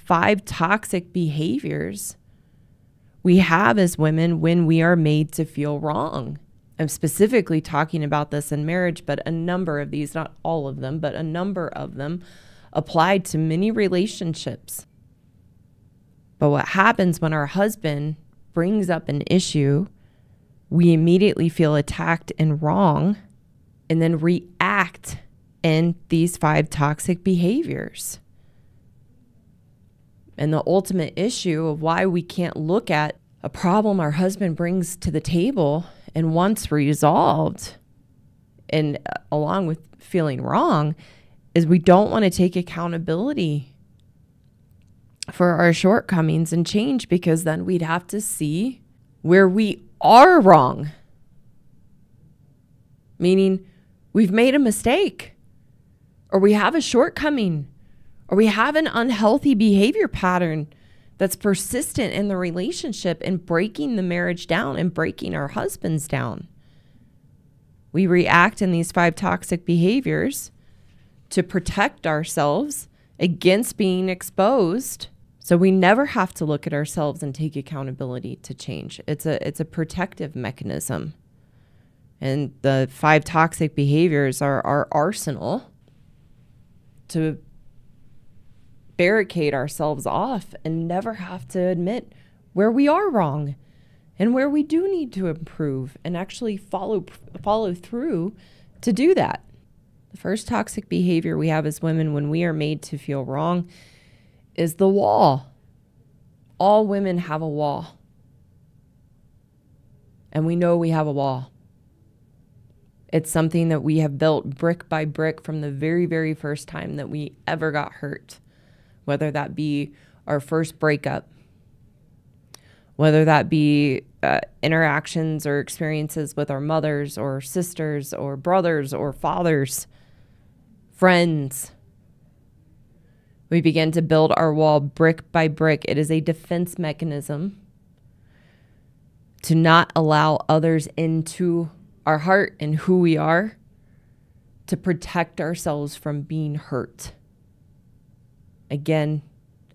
5 toxic behaviors we have as women when we are made to feel wrong. I'm specifically talking about this in marriage, but a number of these, not all of them, but a number of them applied to many relationships. But what happens when our husband brings up an issue, we immediately feel attacked and wrong, and then react in these 5 toxic behaviors. And the ultimate issue of why we can't look at a problem our husband brings to the table and wants resolved, and along with feeling wrong, is we don't want to take accountability for our shortcomings and change, because then we'd have to see where we are wrong. Meaning we've made a mistake, or we have a shortcoming, or we have an unhealthy behavior pattern that's persistent in the relationship and breaking the marriage down and breaking our husbands down. We react in these 5 toxic behaviors to protect ourselves against being exposed, so we never have to look at ourselves and take accountability to change. It's a protective mechanism. And the 5 toxic behaviors are our arsenal to barricade ourselves off and never have to admit where we are wrong and where we do need to improve, and actually follow through to do that. The first toxic behavior we have as women when we are made to feel wrong is the wall. All women have a wall. And we know we have a wall. It's something that we have built brick by brick from the very, very first time that we ever got hurt. Whether that be our first breakup, whether that be interactions or experiences with our mothers or sisters or brothers or fathers, friends. We begin to build our wall brick by brick. It is a defense mechanism to not allow others into our heart and who we are, to protect ourselves from being hurt. Again,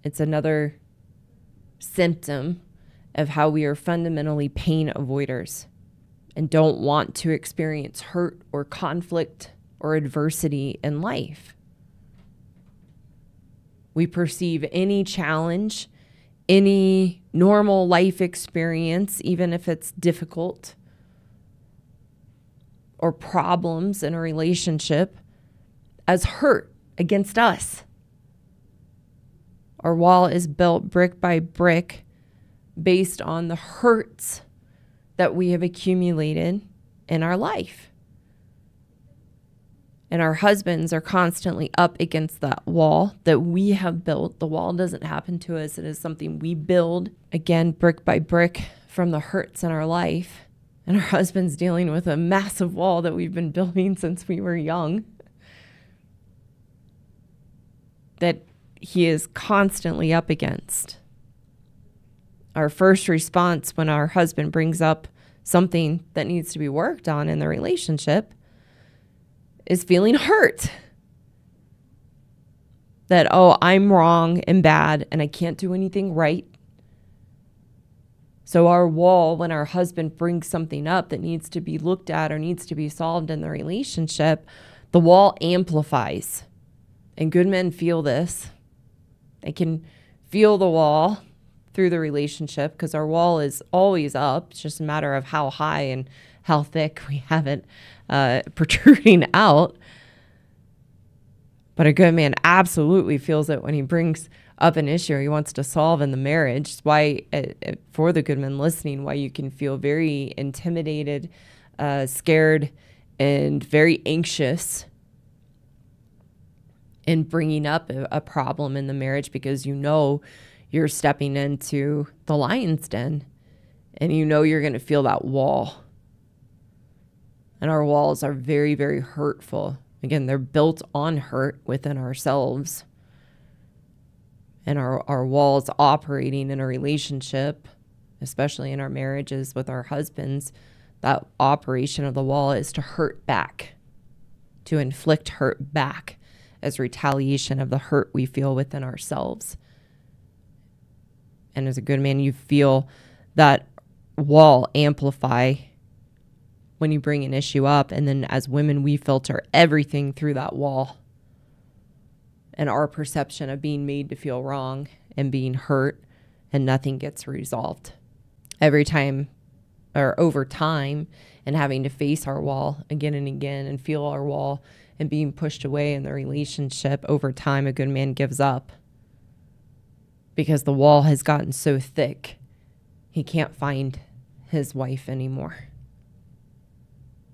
it's another symptom of how we are fundamentally pain avoiders and don't want to experience hurt or conflict or adversity in life. We perceive any challenge, any normal life experience, even if it's difficult, or problems in a relationship, as hurt against us. Our wall is built brick by brick based on the hurts that we have accumulated in our life. And our husbands are constantly up against that wall that we have built. The wall doesn't happen to us. It is something we build, again, brick by brick from the hurts in our life. And our husband's dealing with a massive wall that we've been building since we were young, that he is constantly up against. Our first response when our husband brings up something that needs to be worked on in the relationship is feeling hurt. That, oh, I'm wrong and bad and I can't do anything right. So our wall, when our husband brings something up that needs to be looked at or needs to be solved in the relationship, the wall amplifies. And good men feel this. They can feel the wall through the relationship because our wall is always up. It's just a matter of how high and how thick we have it protruding out. But a good man absolutely feels it when he brings up an issue he wants to solve in the marriage. It's why, for the good men listening, why you can feel very intimidated, scared, and very anxious in bringing up a problem in the marriage, because you know you're stepping into the lion's den and you know you're going to feel that wall. And our walls are very, very hurtful. Again, they're built on hurt within ourselves. And our walls operating in a relationship, especially in our marriages with our husbands, that operation of the wall is to hurt back, to inflict hurt back as retaliation of the hurt we feel within ourselves. And as a good man, you feel that wall amplify when you bring an issue up. And then as women, we filter everything through that wall. And our perception of being made to feel wrong and being hurt, and nothing gets resolved. Every time, or over time, and having to face our wall again and again and feel our wall and being pushed away in the relationship, over time, a good man gives up because the wall has gotten so thick, he can't find his wife anymore.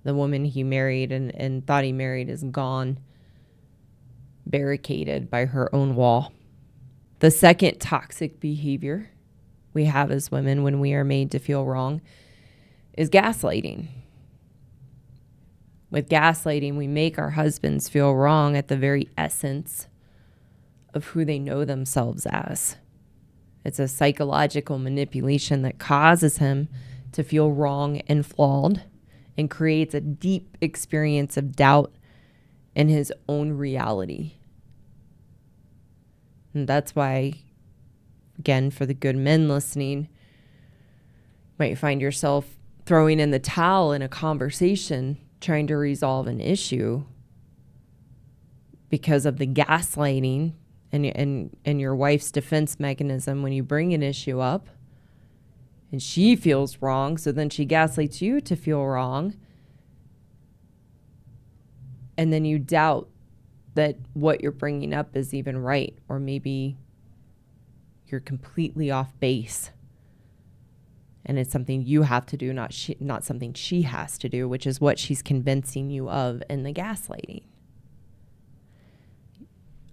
The woman he married and thought he married is gone, barricaded by her own wall. The second toxic behavior we have as women when we are made to feel wrong is gaslighting. With gaslighting, we make our husbands feel wrong at the very essence of who they know themselves as. It's a psychological manipulation that causes him to feel wrong and flawed and creates a deep experience of doubt in his own reality. And that's why, again, for the good men listening, you might find yourself throwing in the towel in a conversation, trying to resolve an issue because of the gaslighting and your wife's defense mechanism when you bring an issue up. And she feels wrong, so then she gaslights you to feel wrong. And then you doubt that what you're bringing up is even right, or maybe you're completely off base. And it's something you have to do, not something she has to do, which is what she's convincing you of in the gaslighting.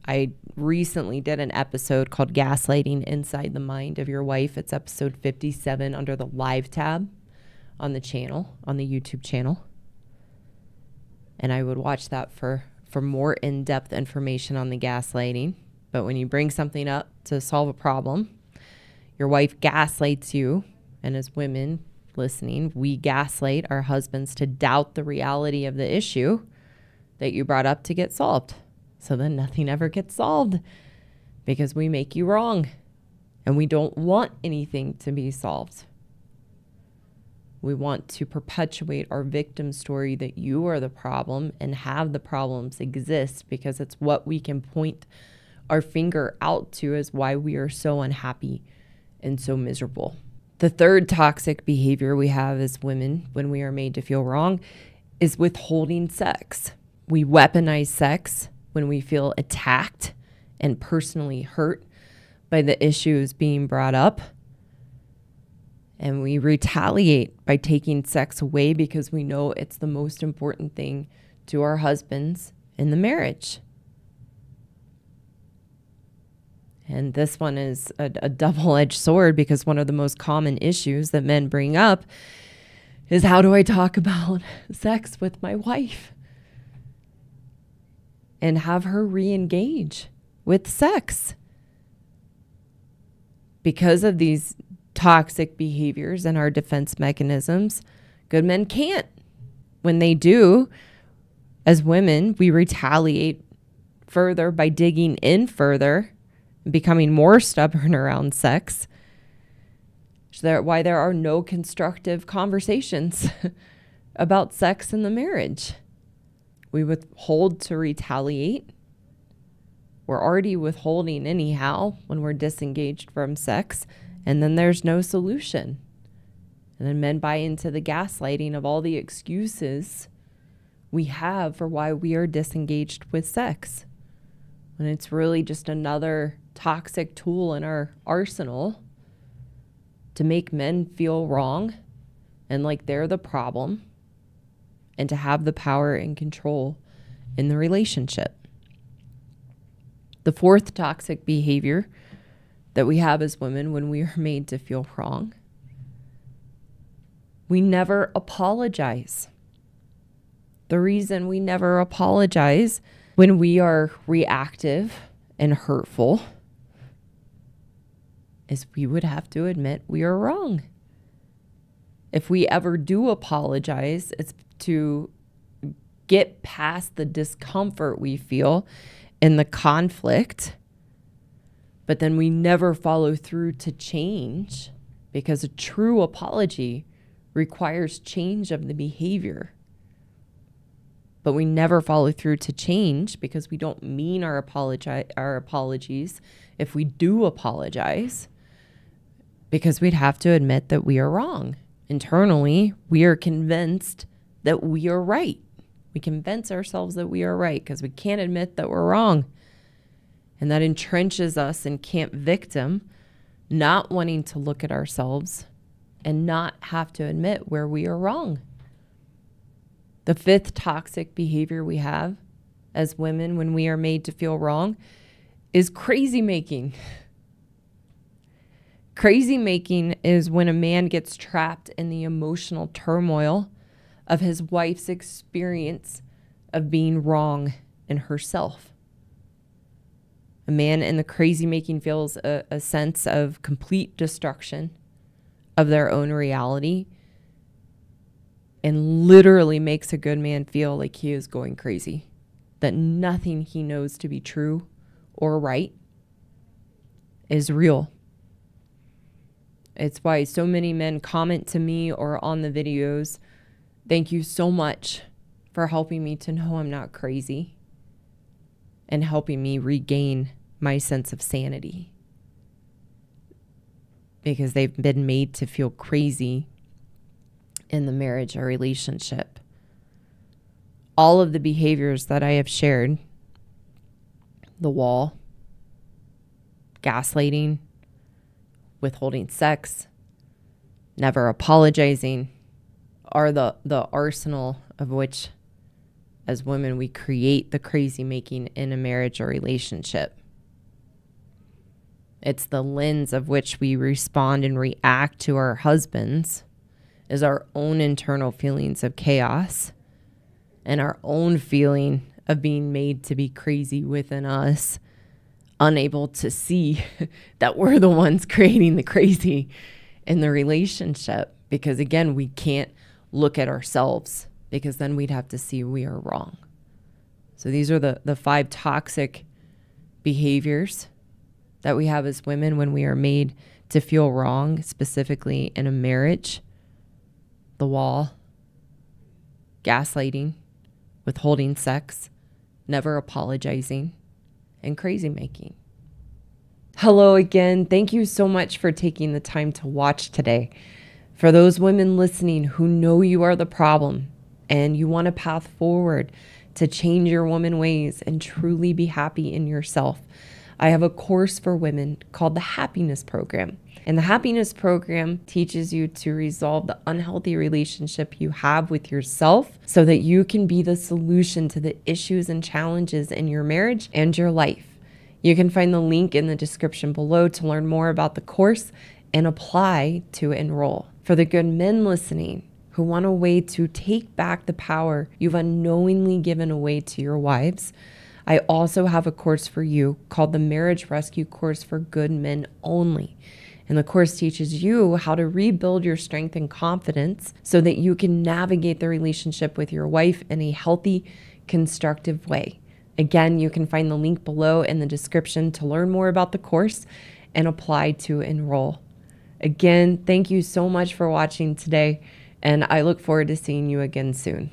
I recently did an episode called Gaslighting Inside the Mind of Your Wife. It's episode 57 under the live tab on the channel, on the YouTube channel. And I would watch that for more in-depth information on the gaslighting. But when you bring something up to solve a problem, your wife gaslights you. And as women listening, we gaslight our husbands to doubt the reality of the issue that you brought up to get solved. So then nothing ever gets solved because we make you wrong and we don't want anything to be solved. We want to perpetuate our victim story that you are the problem and have the problems exist because it's what we can point our finger out to as why we are so unhappy and so miserable. The third toxic behavior we have as women when we are made to feel wrong is withholding sex. We weaponize sex when we feel attacked and personally hurt by the issues being brought up. And we retaliate by taking sex away because we know it's the most important thing to our husbands in the marriage. And this one is a double-edged sword because one of the most common issues that men bring up is, how do I talk about sex with my wife and have her re-engage with sex? Because of these toxic behaviors and our defense mechanisms, good men can't. When they do, as women, we retaliate further by digging in further, becoming more stubborn around sex. Why there are no constructive conversations about sex in the marriage. We withhold to retaliate. We're already withholding anyhow when we're disengaged from sex, and then there's no solution. And then men buy into the gaslighting of all the excuses we have for why we are disengaged with sex. When it's really just another toxic tool in our arsenal to make men feel wrong and like they're the problem and to have the power and control in the relationship. The fourth toxic behavior that we have as women when we are made to feel wrong, we never apologize. The reason we never apologize when we are reactive and hurtful is we would have to admit we are wrong. If we ever do apologize, it's to get past the discomfort we feel in the conflict But then we never follow through to change, because a true apology requires change of the behavior. But we never follow through to change because we don't mean our apologies if we do apologize, because we'd have to admit that we are wrong. Internally, we are convinced that we are right. We convince ourselves that we are right because we can't admit that we're wrong. And that entrenches us in camp victim, not wanting to look at ourselves and not have to admit where we are wrong. The fifth toxic behavior we have as women when we are made to feel wrong is crazy making. Crazy making is when a man gets trapped in the emotional turmoil of his wife's experience of being wrong in herself. A man in the crazy making feels a sense of complete destruction of their own reality, and literally makes a good man feel like he is going crazy, that nothing he knows to be true or right is real. It's why so many men comment to me or on the videos, "Thank you so much for helping me to know I'm not crazy and helping me regain my sense of sanity," because they've been made to feel crazy in the marriage or relationship. All of the behaviors that I have shared, the wall, gaslighting, withholding sex, never apologizing, are the arsenal of which, as women, we create the crazy making in a marriage or relationship. It's the lens of which we respond and react to our husbands, is our own internal feelings of chaos and our own feeling of being made to be crazy within us, unable to see that we're the ones creating the crazy in the relationship. Because again, we can't look at ourselves, because then we'd have to see we are wrong. So these are the 5 toxic behaviors that we have as women when we are made to feel wrong, specifically in a marriage: the wall, gaslighting, withholding sex, never apologizing, and crazy making. Hello again. Thank you so much for taking the time to watch today. For those women listening who know you are the problem and you want a path forward to change your woman ways and truly be happy in yourself, I have a course for women called the Happiness Program. And the Happiness Program teaches you to resolve the unhealthy relationship you have with yourself so that you can be the solution to the issues and challenges in your marriage and your life. You can find the link in the description below to learn more about the course and apply to enroll. For the good men listening who want a way to take back the power you've unknowingly given away to your wives, I also have a course for you called the Marriage Rescue Course for Good Men Only. And the course teaches you how to rebuild your strength and confidence so that you can navigate the relationship with your wife in a healthy, constructive way. Again, you can find the link below in the description to learn more about the course and apply to enroll. Again, thank you so much for watching today, and I look forward to seeing you again soon.